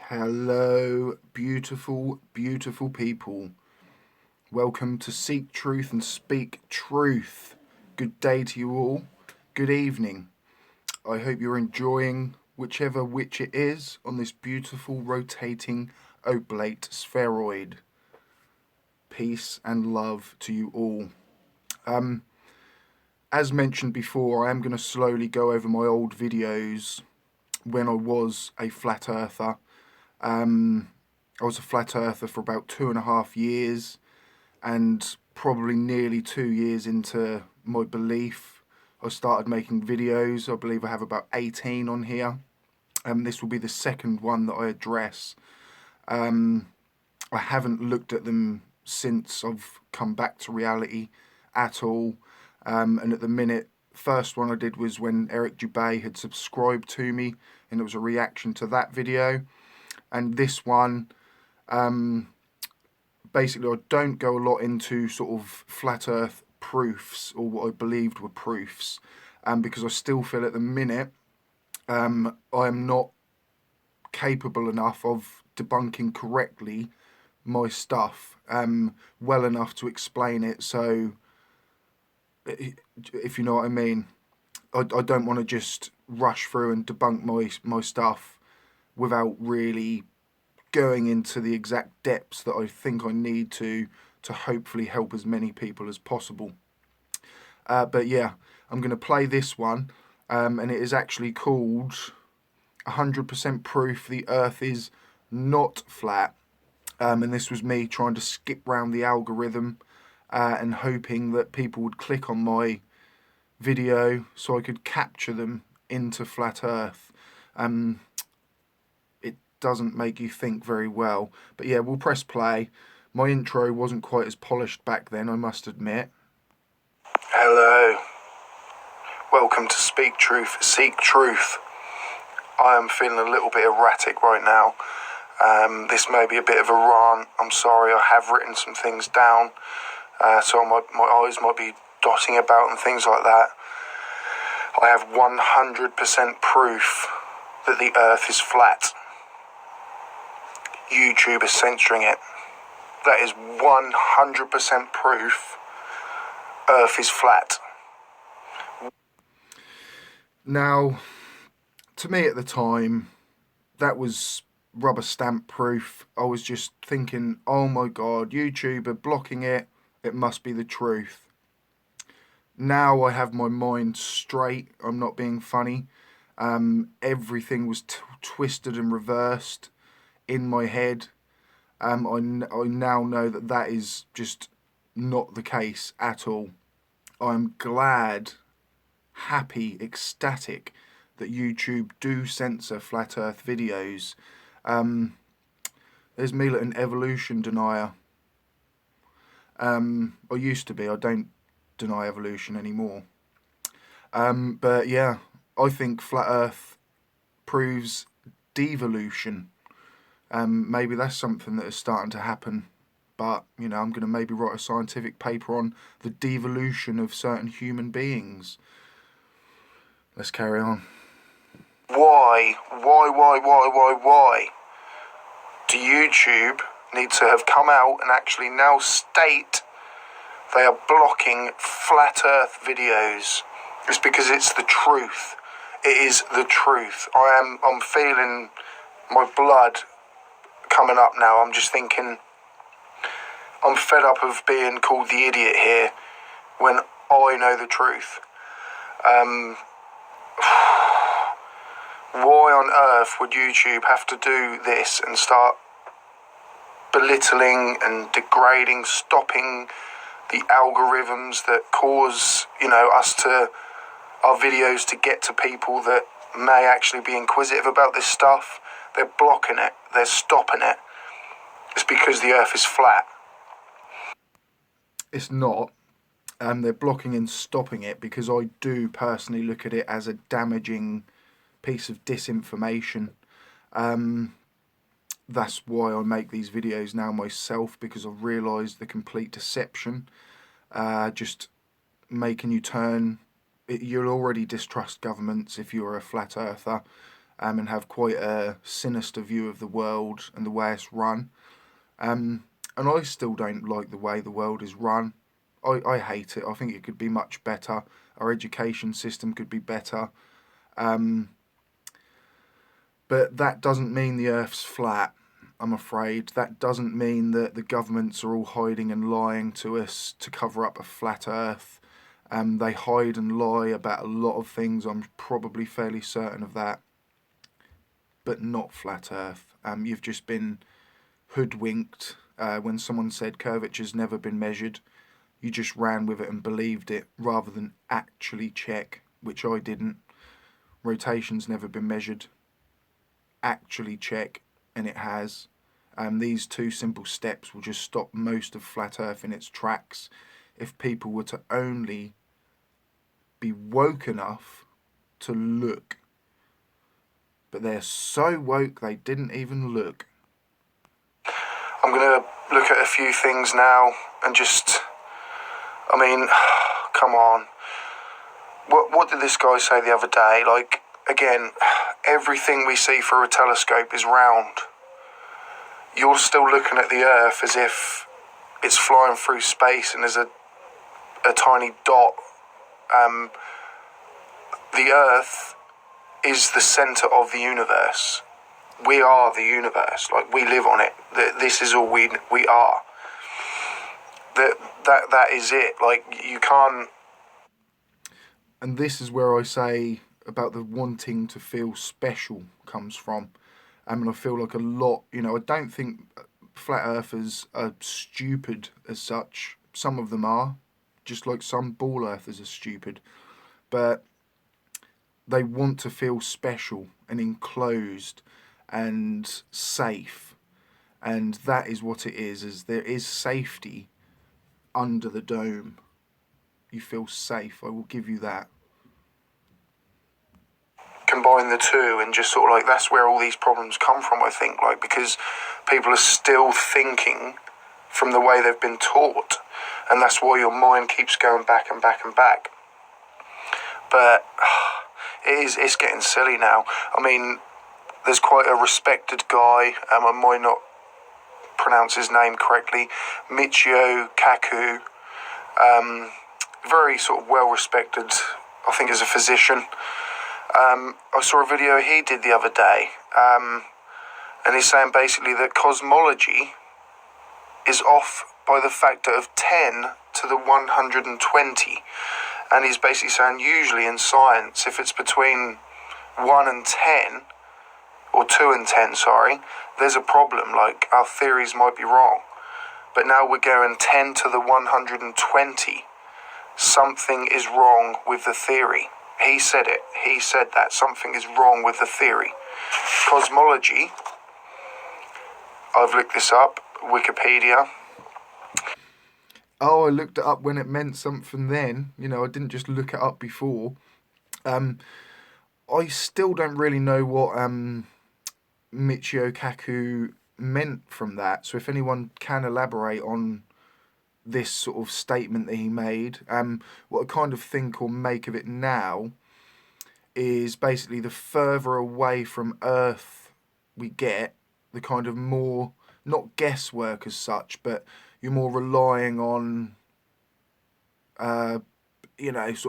Hello, beautiful, beautiful people. Welcome to Seek Truth and Speak Truth. Good day to you all. Good evening. I hope you're enjoying whichever witch it is on this beautiful rotating oblate spheroid. Peace and love to you all. As mentioned before, I am going to slowly go over my old videos when I was a flat earther. I was a flat earther for about 2.5 years, and probably nearly 2 years into my belief, I started making videos. I believe I have about 18 on here. This will be the second one that I address. I haven't looked at them since I've come back to reality at all. And at the minute, first one I did was when Eric Dubay had subscribed to me, and it was a reaction to that video. And this one, basically I don't go a lot into sort of flat earth proofs, or what I believed were proofs, because I still feel at the minute I am not capable enough of debunking correctly my stuff well enough to explain it. So if you know what I mean, I don't want to just rush through and debunk my stuff without really going into the exact depths that I think I need to hopefully help as many people as possible. But yeah, I'm going to play this one, and it is actually called 100% Proof the Earth is Not Flat. And this was me trying to skip round the algorithm and hoping that people would click on my video so I could capture them into flat Earth. It doesn't make you think very well, but yeah, we'll press play. My intro wasn't quite as polished back then, I must admit. Hello, welcome to Speak Truth, Seek Truth. I am feeling a little bit erratic right now. This may be a bit of a rant. I'm sorry, I have written some things down, so my eyes might be dotting about and things like that. I have 100% proof that the Earth is flat. YouTube is censoring it. That is 100% proof Earth is flat. Now, to me at the time, that was rubber stamp proof. I was just thinking, oh my God, YouTube are blocking it. It must be the truth. Now I have my mind straight. I'm not being funny. Everything was twisted and reversed in my head. I now know that that is just not the case at all. I'm glad, happy, ecstatic that YouTube do censor flat earth videos. There's me, an evolution denier. I used to be. I don't deny evolution anymore. But yeah, I think flat earth proves devolution. Maybe that's something that is starting to happen. But, you know, I'm going to maybe write a scientific paper on the devolution of certain human beings. Let's carry on. Why do YouTube need to have come out and actually now state they are blocking flat earth videos? It's because it's the truth. It is the truth. I'm feeling my blood coming up now. I'm just thinking, I'm fed up of being called the idiot here when I know the truth. Why on earth would YouTube have to do this and start belittling and degrading, stopping the algorithms that cause, our videos to get to people that may actually be inquisitive about this stuff? They're blocking it. They're stopping it. It's because the Earth is flat. It's not. They're blocking and stopping it because I do personally look at it as a damaging piece of disinformation. That's why I make these videos now myself, because I've realised the complete deception. Just making you turn. You'll already distrust governments if you're a flat earther. and have quite a sinister view of the world and the way it's run. And I still don't like the way the world is run. I hate it. I think it could be much better. Our education system could be better. But that doesn't mean the Earth's flat, I'm afraid. That doesn't mean that the governments are all hiding and lying to us to cover up a flat Earth. They hide and lie about a lot of things, I'm probably fairly certain of that. But not flat Earth. You've just been hoodwinked. When someone said curvature's never been measured, you just ran with it and believed it rather than actually check, which I didn't. Rotation's never been measured. Actually check, and it has. These two simple steps will just stop most of flat Earth in its tracks if people were to only be woke enough to look. But they're so woke they didn't even look. I'm going to look at a few things now and just, come on. What did this guy say the other day? Like, again, everything we see through a telescope is round. You're still looking at the Earth as if it's flying through space and there's a tiny dot. The Earth is the centre of the universe. We are the universe. Like, we live on it. This is all we are. That is it. Like, you can't. And this is where I say about the wanting to feel special comes from. And I feel like a lot, I don't think flat earthers are stupid as such. Some of them are, just like some ball earthers are stupid. But they want to feel special and enclosed and safe. And that is what it is there is safety under the dome. You feel safe, I will give you that. Combine the two and just sort of like, that's where all these problems come from, I think, like, because people are still thinking from the way they've been taught, and that's why your mind keeps going back and back and back. But it's getting silly now. There's quite a respected guy, I might not pronounce his name correctly, Michio Kaku, very sort of well respected, I think, as a physician. I saw a video he did the other day, and he's saying basically that cosmology is off by the factor of 10 to the 120. And he's basically saying usually in science, if it's between 1 and 10, or 2 and 10, there's a problem, like our theories might be wrong. But now we're going 10 to the 120. Something is wrong with the theory. He said it. He said that. Something is wrong with the theory. Cosmology, I've looked this up, Wikipedia. Oh, I looked it up when it meant something then. I didn't just look it up before. I still don't really know what Michio Kaku meant from that. So if anyone can elaborate on this sort of statement that he made, what I kind of think or make of it now is basically the further away from Earth we get, the kind of more, not guesswork as such, but you're more relying on, sort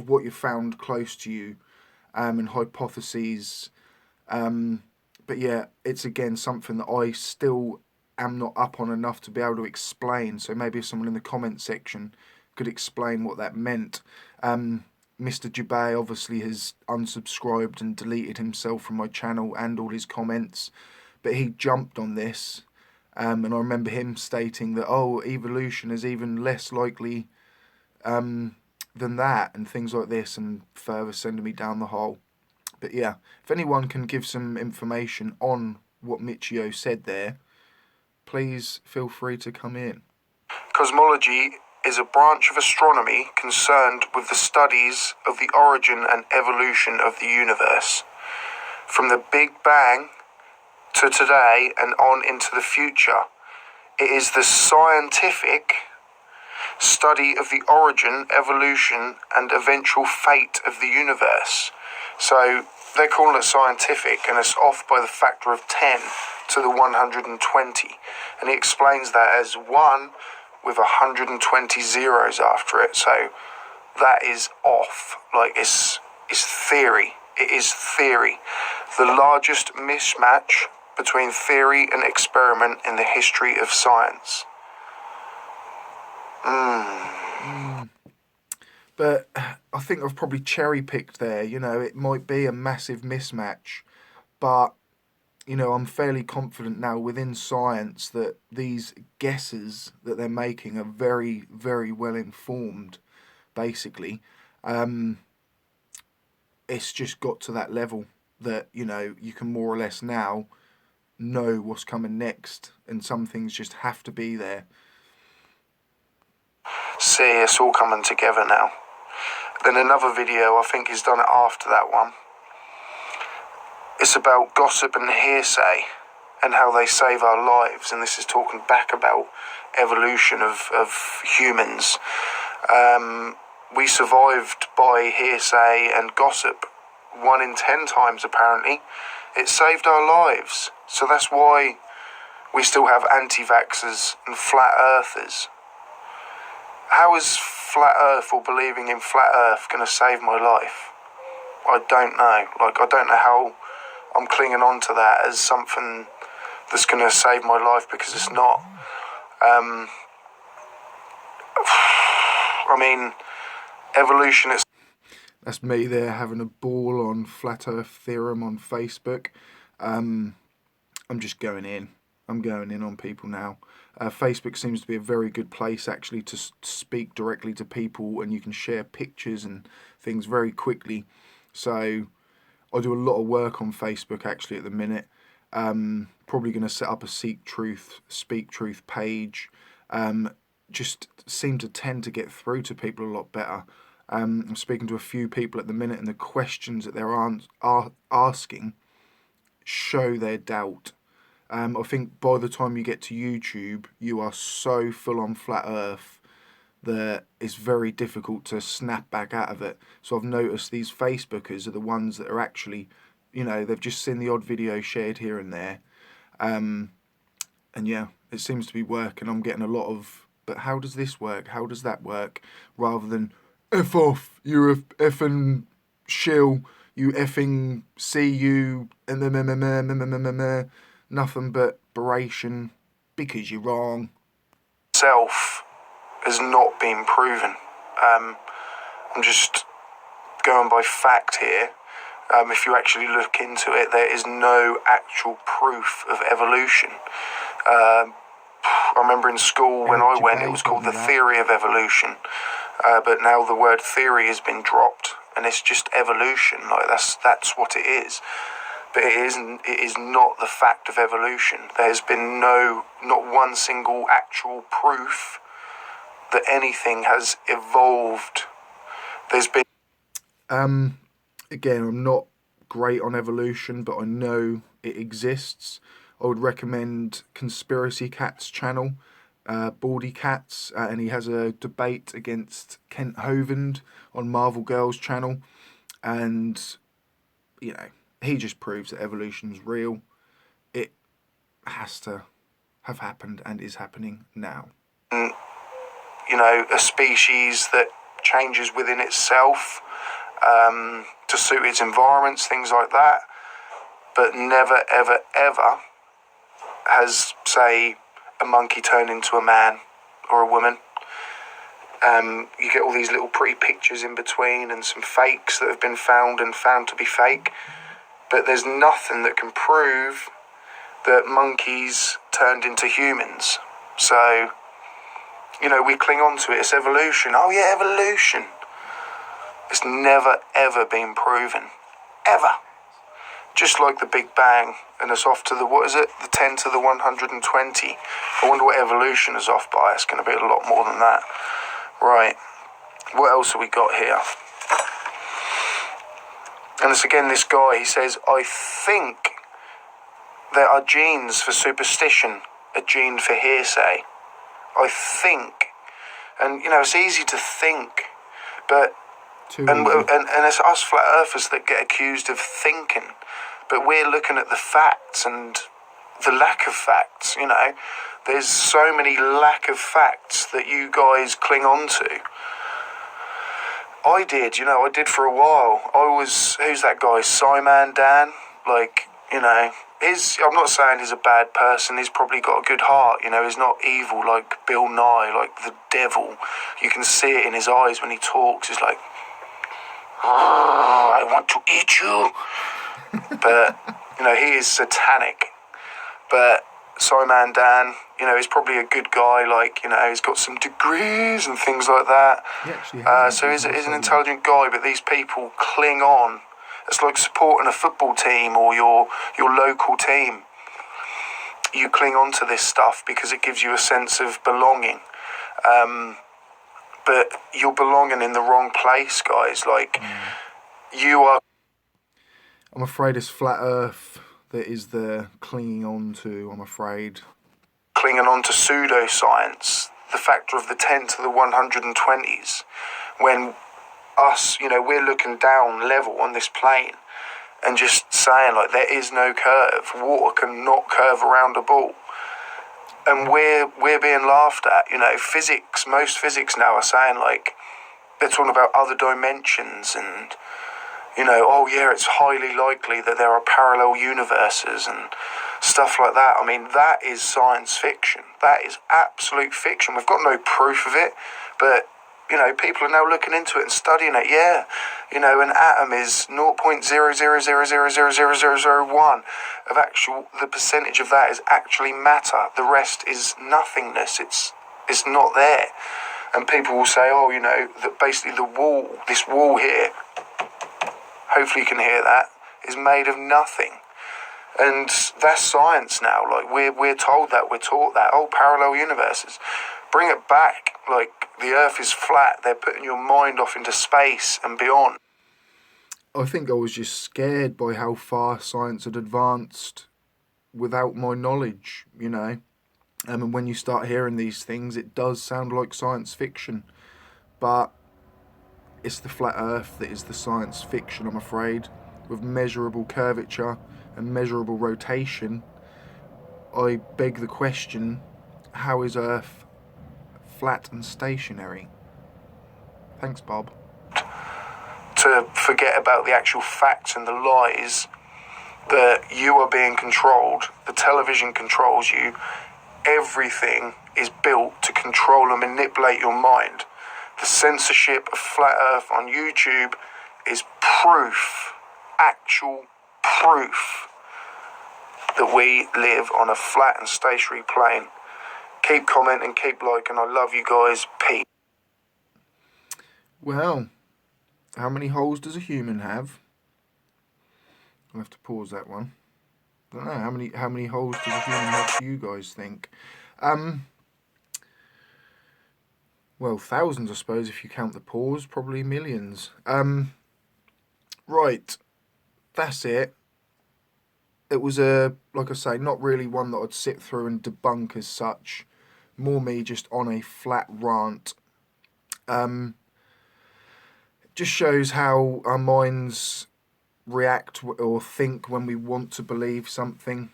of what you found close to you, and hypotheses. But yeah, it's again something that I still am not up on enough to be able to explain. So maybe if someone in the comment section could explain what that meant. Mr. Jubei obviously has unsubscribed and deleted himself from my channel and all his comments, but he jumped on this, and I remember him stating that, evolution is even less likely than that, and things like this, and further sending me down the hole. But yeah, if anyone can give some information on what Michio said there, please feel free to come in. Cosmology is a branch of astronomy concerned with the studies of the origin and evolution of the universe. From the Big Bang to today and on into the future, it is the scientific study of the origin, evolution, and eventual fate of the universe. So they're calling it scientific, and it's off by the factor of 10 to the 120. And he explains that as 1 with 120 zeros after it. So that is off. Like, it's theory. It is theory. The largest mismatch between theory and experiment in the history of science. But I think I've probably cherry-picked there. You know, it might be a massive mismatch, but, you know, I'm fairly confident now within science that these guesses that they're making are very, very well informed, basically. It's just got to that level that, you know, you can more or less now know what's coming next, and some things just have to be there. See, it's all coming together now. Then another video, I think he's done it after that one. It's about gossip and hearsay and how they save our lives. And this is talking back about evolution of humans. We survived by hearsay and gossip 1 in 10 times, apparently. It saved our lives. So that's why we still have anti-vaxxers and flat earthers. How is flat earth or believing in flat earth going to save my life? I don't know. Like, I don't know how I'm clinging on to that as something that's going to save my life, because it's not. I mean, evolution is... That's me there having a ball on flat earth theorem on Facebook. I'm just going in. I'm going in on people now. Facebook seems to be a very good place actually to speak directly to people, and you can share pictures and things very quickly. So I do a lot of work on Facebook actually at the minute. Probably going to set up a Speak Truth page. Just seem to tend to get through to people a lot better. I'm speaking to a few people at the minute, and the questions that they're asking show their doubt. I think by the time you get to YouTube, you are so full on flat earth that it's very difficult to snap back out of it. So I've noticed these Facebookers are the ones that are actually, you know, they've just seen the odd video shared here and there. And yeah, it seems to be working. I'm getting a lot of, but how does this work? How does that work? Rather than, F off, you're a effing shill, you effing see you, and nothing but beration because you're wrong. Self has not been proven. I'm just going by fact here. If you actually look into it, there is no actual proof of evolution. I remember in school when I went, it was called the theory of evolution. But now the word theory has been dropped, and it's just evolution. Like that's what it is. But it is not the fact of evolution. There has been not one single actual proof that anything has evolved. There's been... Again, I'm not great on evolution, but I know it exists. I would recommend Conspiracy Cat's channel, Baldy Cats, and he has a debate against Kent Hovind on Marvel Girls channel. And, you know, he just proves that evolution's real. It has to have happened and is happening now. You know, a species that changes within itself to suit its environments, things like that. But never, ever, ever has, say, a monkey turned into a man or a woman. You get all these little pretty pictures in between and some fakes that have been found to be fake. But there's nothing that can prove that monkeys turned into humans. So, you know, we cling on to it. It's evolution. Oh yeah, evolution. It's never, ever been proven. Ever. Just like the Big Bang. And it's off to the, what is it? The 10 to the 120. I wonder what evolution is off by. It's going to be a lot more than that. Right. What else have we got here? And it's again this guy, he says, I think there are genes for superstition, a gene for hearsay. I think. And, you know, it's easy to think, but Too and easy. and it's us flat earthers that get accused of thinking, but we're looking at the facts and the lack of facts. You know, there's so many lack of facts that you guys cling on to. I did for a while. Who's that guy, Simon Dan? Like, you know, I'm not saying he's a bad person, he's probably got a good heart, you know, he's not evil like Bill Nye, like the devil. You can see it in his eyes when he talks, he's like, I want to eat you. But, you know, he is satanic. But Simon Dan, you know, he's probably a good guy, like, you know, he's got some degrees and things like that. He actually has. So he's an intelligent guy, but these people cling on. It's like supporting a football team or your local team. You cling on to this stuff because it gives you a sense of belonging. But you're belonging in the wrong place, guys. Like, you are... I'm afraid it's flat earth that is the clinging on to, I'm afraid. Clinging on to pseudoscience, the factor of the 10 to the 120s, when us, you know, we're looking down level on this plane and just saying, like, there is no curve. Water cannot curve around a ball. And we're being laughed at, you know. Most physics now are saying, like, they're talking about other dimensions and, you know, oh yeah, it's highly likely that there are parallel universes and stuff like that. I mean, that is science fiction. That is absolute fiction. We've got no proof of it, but, you know, people are now looking into it and studying it. Yeah, you know, an atom is 0.000000001 of actual, the percentage of that is actually matter. The rest is nothingness. It's not there. And people will say, oh, you know, that basically this wall here, hopefully you can hear that, is made of nothing. And that's science now. Like, we're told that, we're taught that. Oh, parallel universes. Bring it back. Like, the earth is flat. They're putting your mind off into space and beyond. I think I was just scared by how far science had advanced without my knowledge, you know. And when you start hearing these things, it does sound like science fiction. But it's the flat earth that is the science fiction, I'm afraid. With measurable curvature and measurable rotation, I beg the question, how is Earth flat and stationary? Thanks, Bob. To forget about the actual facts and the lies that you are being controlled. The television controls you. Everything is built to control and manipulate your mind. The censorship of flat earth on YouTube is proof, actual proof, that we live on a flat and stationary plane. Keep commenting, keep liking. I love you guys. Peace. Well, how many holes does a human have? I'll have to pause that one. I don't know, how many holes does a human have, do you guys think? Well, thousands, I suppose, if you count the pause. Probably millions. Right. That's it. It was like I say, not really one that I'd sit through and debunk as such. More me just on a flat rant. It just shows how our minds react or think when we want to believe something.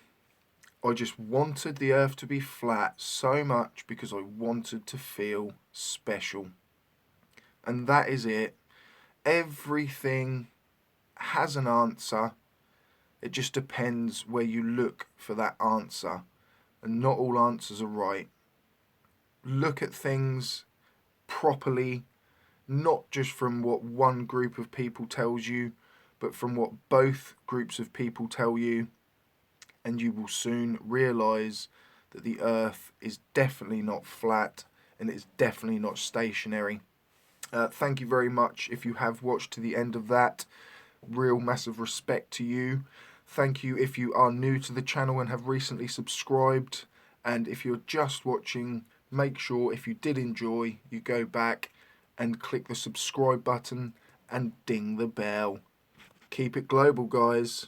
I just wanted the earth to be flat so much because I wanted to feel special. And that is it. Everything has an answer. It just depends where you look for that answer. And not all answers are right. Look at things properly, not just from what one group of people tells you, but from what both groups of people tell you, and you will soon realise that the earth is definitely not flat and it's definitely not stationary. Thank you very much if you have watched to the end of that. Real massive respect to you. Thank you if you are new to the channel and have recently subscribed. And if you're just watching, make sure if you did enjoy, you go back and click the subscribe button and ding the bell. Keep it global, guys.